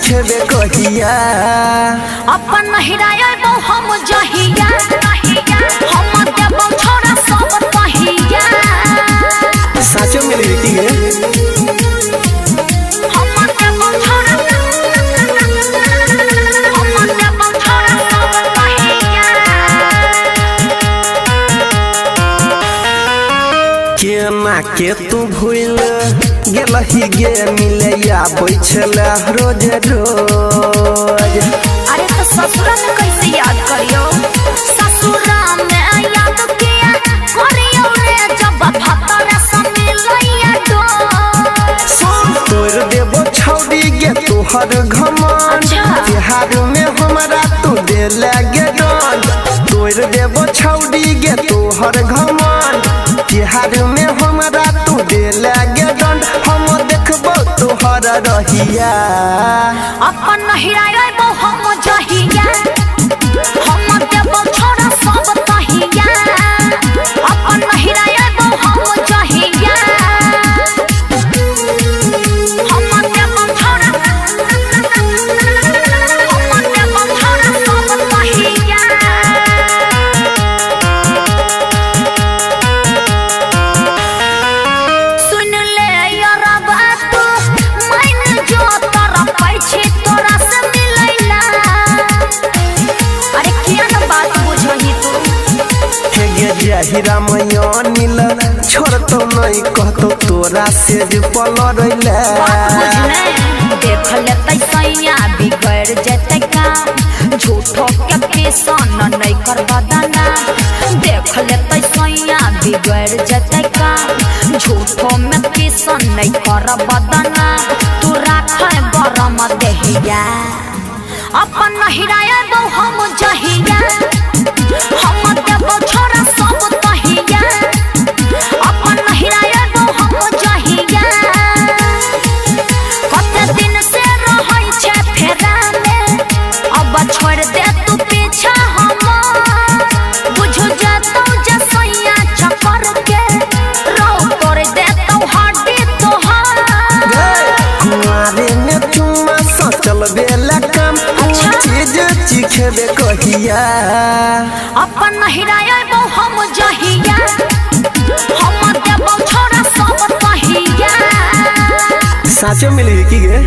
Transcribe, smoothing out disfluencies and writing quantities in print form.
चिखेबे कहिया अपन हिराय बो हम जहिया हम देबो छोरा सब कहिया साचो में लेती है हम देबो छोरा सब कहिया केना के तू भूल गेलही गे मिलैया बैठल रोज रोज। अरे तो ससुरा में कैसे याद करियो ससुरा में याद किया करियो रे जब भतरा समिलैया डो तोर देबो छौड़ी गे तोहर घमंड तिहार में हमरा तू दे लगे डंड तोर देबो छौड़ी गे तोहर घमंड तिहार में हमरा तू दे लगे डंड हम देखबो तोहर रहिया अपन हिराय बो हम जहिया हम देबो छोरा सब कहिया अपन हिराय बो हम जहिया हम देबो छोरा सब कहिया सुन ले यार बात मैंने जो तोरा पैछे तोरा से मिलैला अरे क्या न बात बुझही तू हे गे जहिरा मैया नील छोड़ तो नहीं कहतो तोरा से जे पलरैला बात बुझने देख लेतै सैया बिगड़ जेतै काम झूठो के पेशन नहीं कर बदना देख लेतै सैया बिगड़ जेतै काम झूठो में पेशन नहीं कर बदना तू राखै गरम देहिया अपन हिराय बो हम जहिया हम देबो छोरा सब कहिया अपन हिराय बो हम जहिया कते दिन से रहै छे फेरा में अब छोड़ दे तू पीछा हम बुझ जातौ जे सैया चक्कर के रो तोड़ दे तौ हड्डी तोहार कुआरे में चुम्मा सचल बेला काम चीज चिखेबे कहिया अपन हिराय बो हम जहिया हम देबो छोरा सब कहिया साचो मिली की गे।